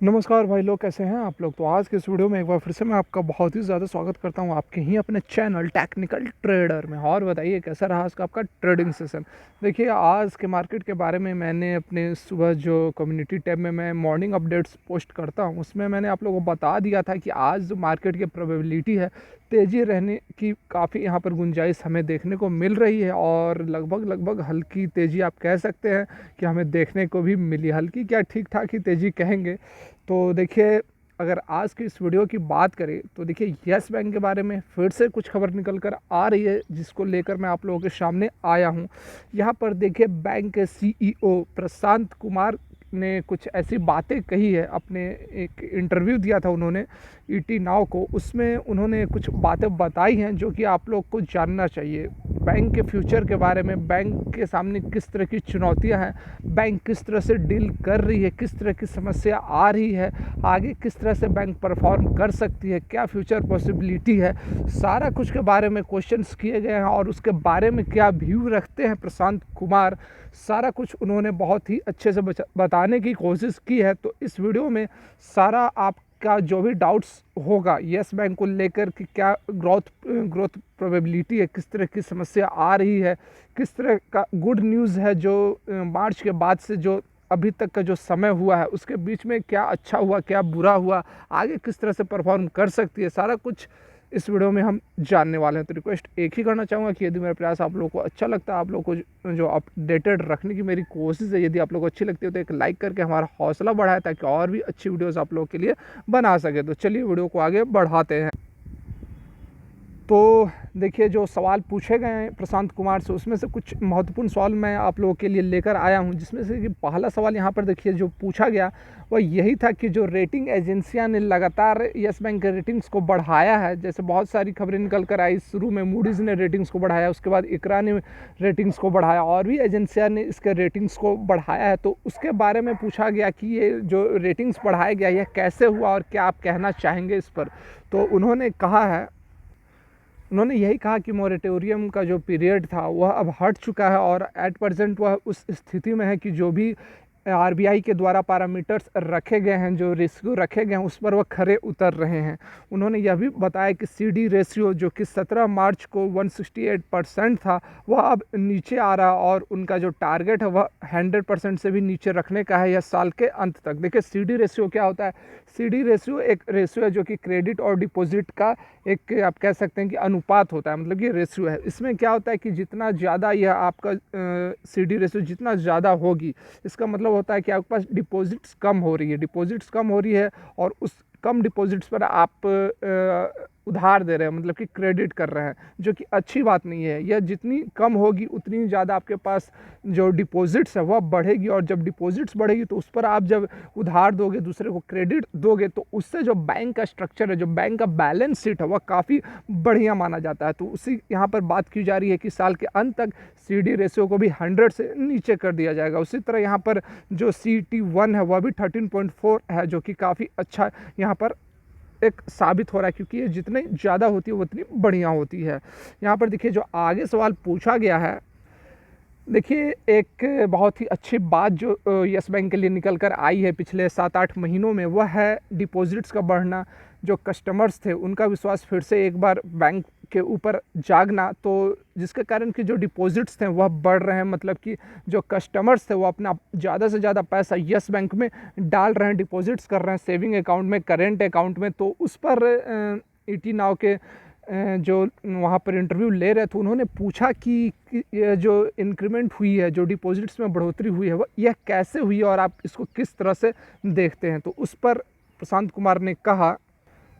नमस्कार भाई लोग, कैसे हैं आप लोग। तो आज के इस वीडियो में एक बार फिर से मैं आपका बहुत ही ज़्यादा स्वागत करता हूं आपके ही अपने चैनल टेक्निकल ट्रेडर में। और बताइए कैसा रहा आज का आपका ट्रेडिंग सेशन। देखिए, आज के मार्केट के बारे में मैंने अपने सुबह जो कम्युनिटी टैब में मैं मॉर्निंग अपडेट्स पोस्ट करता हूं, उसमें मैंने आप लोगों को बता दिया था कि आज जो मार्केट की प्रोबेबिलिटी है तेज़ी रहने की काफ़ी यहाँ पर गुंजाइश हमें देखने को मिल रही है। और लगभग हल्की तेज़ी आप कह सकते हैं कि हमें देखने को भी मिली। हल्की क्या, ठीक ठाक ही तेज़ी कहेंगे। तो देखिए, अगर आज की इस वीडियो की बात करें तो देखिए, यस बैंक के बारे में फिर से कुछ खबर निकल कर आ रही है, जिसको लेकर मैं आप लोगों के सामने आया हूं। यहाँ पर देखिए, बैंक के सीईओ प्रशांत कुमार ने कुछ ऐसी बातें कही है। अपने एक इंटरव्यू दिया था उन्होंने ईटी नाउ को, उसमें उन्होंने कुछ बातें बताई हैं जो कि आप लोग को जानना चाहिए। बैंक के फ्यूचर के बारे में, बैंक के सामने किस तरह की चुनौतियां हैं, बैंक किस तरह से डील कर रही है, किस तरह की समस्या आ रही है, आगे किस तरह से बैंक परफॉर्म कर सकती है, क्या फ्यूचर पॉसिबिलिटी है, सारा कुछ के बारे में क्वेश्चंस किए गए हैं। और उसके बारे में क्या व्यू रखते हैं प्रशांत कुमार, सारा कुछ उन्होंने बहुत ही अच्छे से बताने की कोशिश की है। तो इस वीडियो में सारा आपका जो भी डाउट्स होगा यस बैंक को लेकर कि क्या ग्रोथ प्रोबेबिलिटी है, किस तरह की समस्या आ रही है, किस तरह का गुड न्यूज़ है जो मार्च के बाद से जो अभी तक का जो समय हुआ है उसके बीच में क्या अच्छा हुआ, क्या बुरा हुआ, आगे किस तरह से परफॉर्म कर सकती है, सारा कुछ इस वीडियो में हम जानने वाले हैं। तो रिक्वेस्ट एक ही करना चाहूँगा कि यदि मेरा प्रयास आप लोगों को अच्छा लगता है, आप लोगों को जो अपडेटेड रखने की मेरी कोशिश है, यदि आप लोगों को अच्छी लगती है तो एक लाइक करके हमारा हौसला बढ़ाए, ताकि और भी अच्छी वीडियोज़ आप लोगों के लिए बना सके। तो चलिए वीडियो को आगे बढ़ाते हैं। तो देखिए, जो सवाल पूछे गए हैं प्रशांत कुमार से, उसमें से कुछ महत्वपूर्ण सवाल मैं आप लोगों के लिए लेकर आया हूं, जिसमें से कि पहला सवाल यहाँ पर देखिए जो पूछा गया वह यही था कि जो रेटिंग एजेंसियां ने लगातार यस बैंक के रेटिंग्स को बढ़ाया है। जैसे बहुत सारी खबरें निकल कर आई, शुरू में मूडीज़ ने रेटिंग्स को बढ़ाया, उसके बाद इकरा ने रेटिंग्स को बढ़ाया, और भी एजेंसियाँ ने इसके रेटिंग्स को बढ़ाया है। तो उसके बारे में पूछा गया कि ये जो रेटिंग्स बढ़ाया गया यह कैसे हुआ और क्या आप कहना चाहेंगे इस पर। तो उन्होंने यही कहा कि मॉरेटोरियम का जो पीरियड था वह अब हट चुका है, और एट प्रेजेंट वह उस स्थिति में है कि जो भी आरबीआई के द्वारा पैरामीटर्स रखे गए हैं, जो रेशियो रखे गए हैं, उस पर वह खरे उतर रहे हैं। उन्होंने यह भी बताया कि सीडी रेशियो जो कि 17 मार्च को 168% था, वह अब नीचे आ रहा, और उनका जो टारगेट है वह 100% से भी नीचे रखने का है यह साल के अंत तक। देखिए, सीडी रेशियो क्या होता है। सीडी रेशियो एक रेशियो है जो कि क्रेडिट और डिपॉजिट का एक, आप कह सकते हैं कि अनुपात होता है, मतलब ये रेशियो है। इसमें क्या होता है कि जितना ज़्यादा यह आपका सीडी रेशियो जितना ज़्यादा होगी, इसका मतलब होता है कि आपके पास डिपॉजिट्स कम हो रही है, और उस कम डिपॉजिट्स पर आप उधार दे रहे हैं, मतलब कि क्रेडिट कर रहे हैं, जो कि अच्छी बात नहीं है। यह जितनी कम होगी उतनी ज़्यादा आपके पास जो डिपॉजिट्स है वह बढ़ेगी, और जब डिपॉजिट्स बढ़ेगी तो उस पर आप जब उधार दोगे, दूसरे को क्रेडिट दोगे, तो उससे जो बैंक का स्ट्रक्चर है, जो बैंक का बैलेंस शीट है, वह काफ़ी बढ़िया माना जाता है। तो उसी यहाँ पर बात की जा रही है कि साल के अंत तक सीडी रेशियो को भी 100 से नीचे कर दिया जाएगा। उसी तरह यहाँ पर जो CET1 है वह भी 13.4 है, जो कि काफ़ी अच्छा यहाँ पर एक साबित हो रहा है, क्योंकि ये जितनी ज़्यादा होती है उतनी बढ़िया होती है। यहाँ पर देखिए, जो आगे सवाल पूछा गया है, देखिए एक बहुत ही अच्छी बात जो यस बैंक के लिए निकल कर आई है पिछले 7-8 महीनों में, वह है डिपॉजिट्स का बढ़ना। जो कस्टमर्स थे उनका विश्वास फिर से एक बार बैंक के ऊपर जागना, तो जिसके कारण कि जो डिपॉजिट्स थे वह बढ़ रहे हैं, मतलब कि जो कस्टमर्स थे वो अपना ज़्यादा से ज़्यादा पैसा यस बैंक में डाल रहे हैं, डिपॉजिट्स कर रहे हैं सेविंग अकाउंट में, करेंट अकाउंट में। तो उस पर ईटी नाउ के जो वहाँ पर इंटरव्यू ले रहे थे, उन्होंने पूछा कि ये जो इंक्रीमेंट हुई है, जो डिपॉजिट्स में बढ़ोतरी हुई है, वह यह कैसे हुई है और आप इसको किस तरह से देखते हैं। तो उस पर प्रशांत कुमार ने कहा,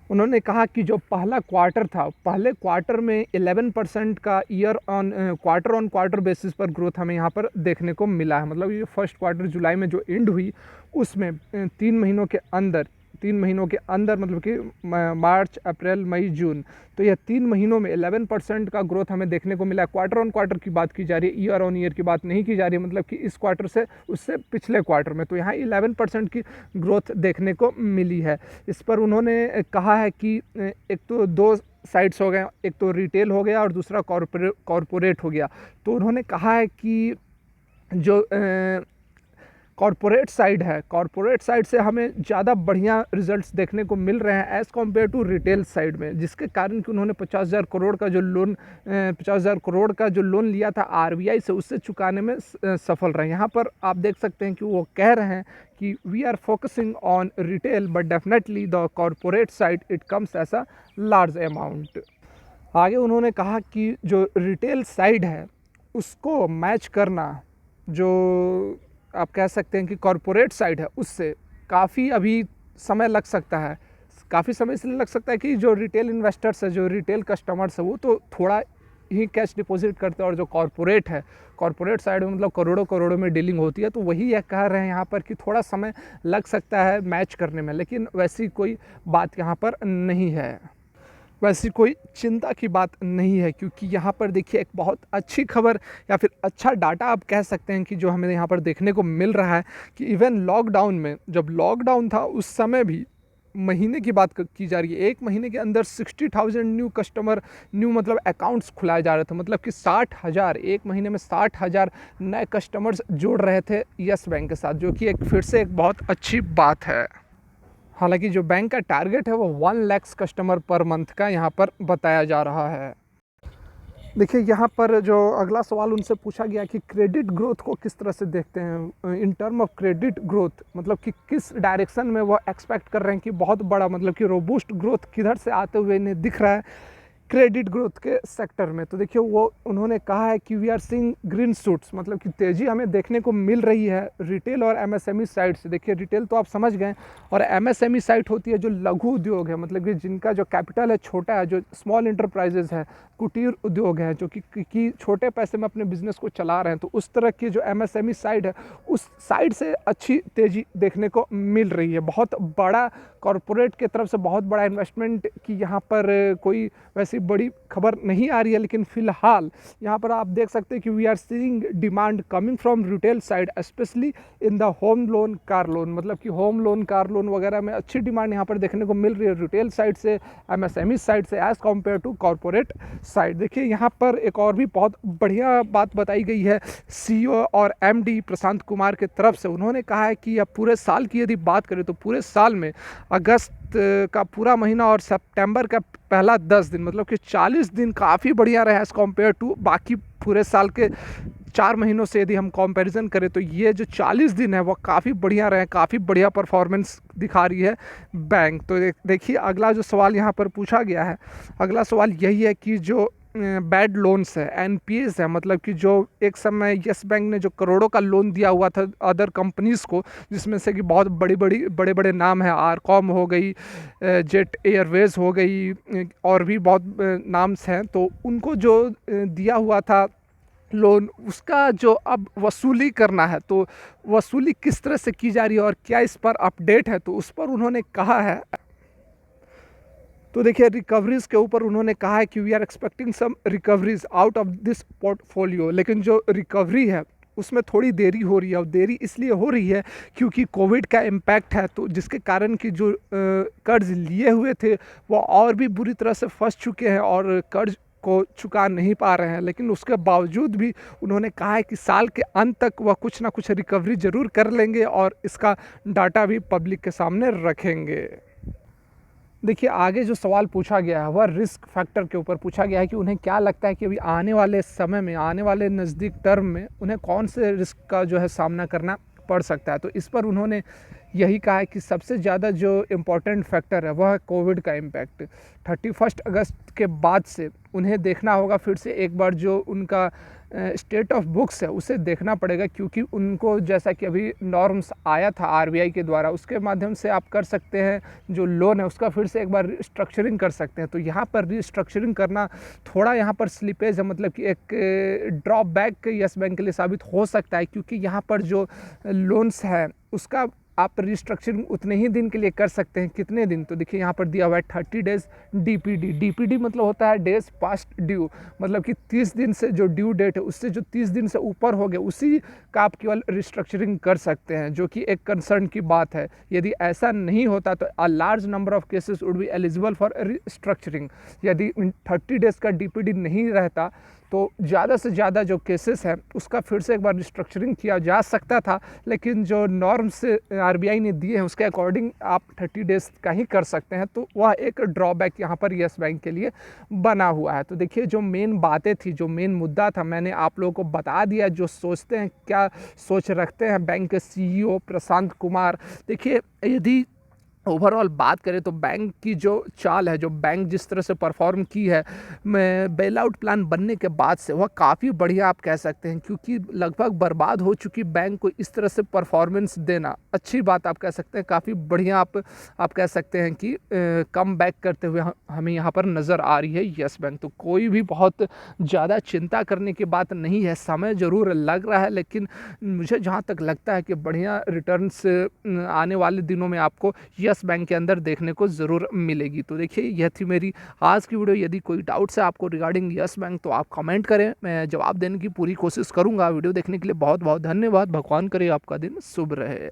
उन्होंने कहा कि जो पहला क्वार्टर था, पहले क्वार्टर में 11% का क्वार्टर ऑन क्वार्टर बेसिस पर ग्रोथ हमें यहाँ पर देखने को मिला है। मतलब ये फर्स्ट क्वार्टर जुलाई में जो एंड हुई, उसमें 3 महीनों के अंदर मतलब कि मार्च, अप्रैल, मई, जून, तो यह 3 महीनों में 11% का ग्रोथ हमें देखने को मिला। क्वार्टर ऑन क्वार्टर की बात की जा रही है, ईयर ऑन ईयर की बात नहीं की जा रही है, मतलब कि इस क्वार्टर से उससे पिछले क्वार्टर में, तो यहाँ 11% की ग्रोथ देखने को मिली है। इस पर उन्होंने कहा है कि एक तो दो साइड्स हो गए, एक तो रिटेल हो गया और दूसरा कॉरपोरेट हो गया। तो उन्होंने कहा है कि जो कॉरपोरेट साइड है, कॉरपोरेट साइड से हमें ज़्यादा बढ़िया रिजल्ट्स देखने को मिल रहे हैं as compare to retail side में, जिसके कारण कि उन्होंने 50,000 करोड़ का जो लोन 50,000 करोड़ का जो लोन लिया था आरबीआई से, उससे चुकाने में सफल रहे। यहाँ पर आप देख सकते हैं कि वो कह रहे हैं कि we are focusing on retail but definitely the corporate side it comes as a large amount. आगे उन्होंने कहा कि जो रिटेल साइड है उसको मैच करना, जो आप कह सकते हैं कि कॉरपोरेट साइड है, उससे काफ़ी अभी समय लग सकता है। काफ़ी समय इसलिए लग सकता है कि जो रिटेल इन्वेस्टर्स है, जो रिटेल कस्टमर्स है, वो तो थोड़ा ही कैश डिपॉजिट करते हैं, और जो कॉरपोरेट है, कॉरपोरेट साइड में मतलब करोड़ों करोड़ों में डीलिंग होती है, तो वही यह कह रहे हैं यहाँ पर कि थोड़ा समय लग सकता है मैच करने में, लेकिन वैसी कोई बात यहाँ पर नहीं है, वैसी कोई चिंता की बात नहीं है। क्योंकि यहाँ पर देखिए एक बहुत अच्छी खबर या फिर अच्छा डाटा आप कह सकते हैं कि जो हमें यहाँ पर देखने को मिल रहा है कि इवन लॉकडाउन में, जब लॉकडाउन था उस समय भी महीने की बात की जा रही है, एक महीने के अंदर 60,000 न्यू मतलब अकाउंट्स खुलाए जा रहे थे, मतलब कि 60,000 एक महीने में 60,000 नए कस्टमर्स जुड़ रहे थे यस बैंक के साथ, जो कि एक फिर से एक बहुत अच्छी बात है। हालांकि जो बैंक का टारगेट है वो 1 लाख कस्टमर पर मंथ का यहाँ पर बताया जा रहा है। देखिए यहाँ पर जो अगला सवाल उनसे पूछा गया कि क्रेडिट ग्रोथ को किस तरह से देखते हैं in term of credit growth, मतलब कि किस डायरेक्शन में वो एक्सपेक्ट कर रहे हैं कि बहुत बड़ा मतलब कि रोबूस्ट ग्रोथ किधर से आते हुए इन्हें दिख रहा है क्रेडिट ग्रोथ के सेक्टर में। तो देखिए वो उन्होंने कहा है कि we are seeing green shoots, मतलब कि तेज़ी हमें देखने को मिल रही है रिटेल और एमएसएमई साइड से। देखिए रिटेल तो आप समझ गए, और एमएसएमई साइड होती है जो लघु उद्योग है, मतलब कि जिनका जो कैपिटल है छोटा है, जो स्मॉल इंटरप्राइजेज है, कुटीर उद्योग है, जो कि छोटे पैसे में अपने बिजनेस को चला रहे हैं। तो उस तरह की जो एमएसएमई साइड है, उस साइड से अच्छी तेज़ी देखने को मिल रही है। बहुत बड़ा कॉरपोरेट के तरफ से बहुत बड़ा इन्वेस्टमेंट की यहाँ पर कोई वैसी बड़ी खबर नहीं आ रही है, लेकिन फ़िलहाल यहाँ पर आप देख सकते हैं कि we are seeing demand coming from retail side specially in the home loan, car loan, मतलब कि होम लोन, कार लोन वगैरह में अच्छी डिमांड यहाँ पर देखने को मिल रही है रिटेल साइड से, एमएसएमई साइड से as compare to corporate side. देखिए यहाँ पर एक और भी बहुत बढ़िया बात बताई गई है सीईओ और एमडी प्रशांत कुमार के तरफ से। उन्होंने कहा है कि अब पूरे साल की यदि बात करें तो पूरे साल में अगस्त का पूरा महीना और सितंबर का पहला 10 दिन, मतलब कि 40 दिन काफ़ी बढ़िया रहा एज़ कम्पेयर टू बाकी पूरे साल के 4 महीनों से यदि हम कंपैरिजन करें तो ये जो 40 दिन है वो काफ़ी बढ़िया रहे, काफ़ी बढ़िया परफॉर्मेंस दिखा रही है बैंक। तो देखिए अगला जो सवाल यहाँ पर पूछा गया है, अगला सवाल यही है कि जो बैड लोन्स है, एनपीएस है, मतलब कि जो एक समय यस बैंक ने जो करोड़ों का लोन दिया हुआ था अदर कंपनीज़ को, जिसमें से कि बहुत बड़े बड़े नाम है, आरकॉम हो गई, जेट एयरवेज हो गई, और भी बहुत नाम्स हैं, तो उनको जो दिया हुआ था लोन, उसका जो अब वसूली करना है, तो वसूली किस तरह से की जा रही है और क्या इस पर अपडेट है, तो उस पर उन्होंने कहा है। तो देखिए रिकवरीज के ऊपर उन्होंने कहा है कि we are expecting some recoveries out of this portfolio, लेकिन जो रिकवरी है उसमें थोड़ी देरी हो रही है, और देरी इसलिए हो रही है क्योंकि कोविड का इम्पैक्ट है, तो जिसके कारण कि जो कर्ज लिए हुए थे वो और भी बुरी तरह से फंस चुके हैं और कर्ज को चुका नहीं पा रहे हैं। लेकिन उसके बावजूद भी उन्होंने कहा है कि साल के अंत तक वह कुछ ना कुछ रिकवरी ज़रूर कर लेंगे और इसका डाटा भी पब्लिक के सामने रखेंगे। देखिए आगे जो सवाल पूछा गया है वह रिस्क फैक्टर के ऊपर पूछा गया है कि उन्हें क्या लगता है कि अभी आने वाले समय में, आने वाले नज़दीक टर्म में उन्हें कौन से रिस्क का जो है सामना करना पड़ सकता है। तो इस पर उन्होंने यही कहा है कि सबसे ज़्यादा जो इम्पोर्टेंट फैक्टर है वह है कोविड का इम्पैक्ट। 31 अगस्त के बाद से उन्हें देखना होगा फिर से एक बार जो उनका स्टेट ऑफ बुक्स है उसे देखना पड़ेगा, क्योंकि उनको जैसा कि अभी नॉर्म्स आया था आरबीआई के द्वारा, उसके माध्यम से आप कर सकते हैं जो लोन है उसका फिर से एक बार रिस्ट्रक्चरिंग कर सकते हैं। तो यहाँ पर रिस्ट्रक्चरिंग करना थोड़ा यहाँ पर स्लिपेज है, मतलब कि एक ड्रॉप बैक यस बैंक के लिए साबित हो सकता है, क्योंकि यहाँ पर जो लोन्स है उसका आप रिस्ट्रक्चरिंग उतने ही दिन के लिए कर सकते हैं। कितने दिन, तो देखिए यहाँ पर दिया हुआ है 30 डेज डीपीडी। डीपीडी मतलब होता है डेज पास्ट ड्यू, मतलब कि 30 दिन से जो ड्यू डेट है उससे जो 30 दिन से ऊपर हो गया उसी का आप केवल रिस्ट्रक्चरिंग कर सकते हैं, जो कि एक कंसर्न की बात है। यदि ऐसा नहीं होता तो a large number of cases would be eligible for restructuring. यदि 30 डेज का डीपीडी नहीं रहता तो ज़्यादा से ज़्यादा जो केसेस हैं उसका फिर से एक बार रिस्ट्रक्चरिंग किया जा सकता था, लेकिन जो नॉर्म्स आरबीआई ने दिए हैं उसके अकॉर्डिंग आप 30 डेज़ का ही कर सकते हैं, तो वह एक ड्रॉबैक यहाँ पर येस बैंक के लिए बना हुआ है। तो देखिए जो मेन बातें थी, जो मेन मुद्दा था, मैंने आप लोगों को बता दिया। जो सोचते हैं, क्या सोच रखते हैं बैंक के सीईओ प्रशांत कुमार, देखिए यदि ओवरऑल बात करें तो बैंक की जो चाल है, जो बैंक जिस तरह से परफॉर्म की है बेल आउट प्लान बनने के बाद से, वह काफ़ी बढ़िया आप कह सकते हैं, क्योंकि लगभग बर्बाद हो चुकी बैंक को इस तरह से परफॉर्मेंस देना अच्छी बात आप कह सकते हैं, काफ़ी बढ़िया आप कह सकते हैं कि कम बैक करते हुए हमें यहाँ पर नज़र आ रही है येस बैंक। तो कोई भी बहुत ज़्यादा चिंता करने की बात नहीं है, समय ज़रूर लग रहा है, लेकिन मुझे जहाँ तक लगता है कि बढ़िया रिटर्न्स आने वाले दिनों में आपको येस बैंक के अंदर देखने को ज़रूर मिलेगी। तो देखिए यह थी मेरी आज की वीडियो। यदि कोई डाउट्स है आपको रिगार्डिंग येस बैंक तो आप कमेंट करें, मैं जवाब देने की पूरी कोशिश करूँगा। वीडियो देखने के लिए बहुत बहुत धन्यवाद। भगवान करे आपका दिन शुभ रहे।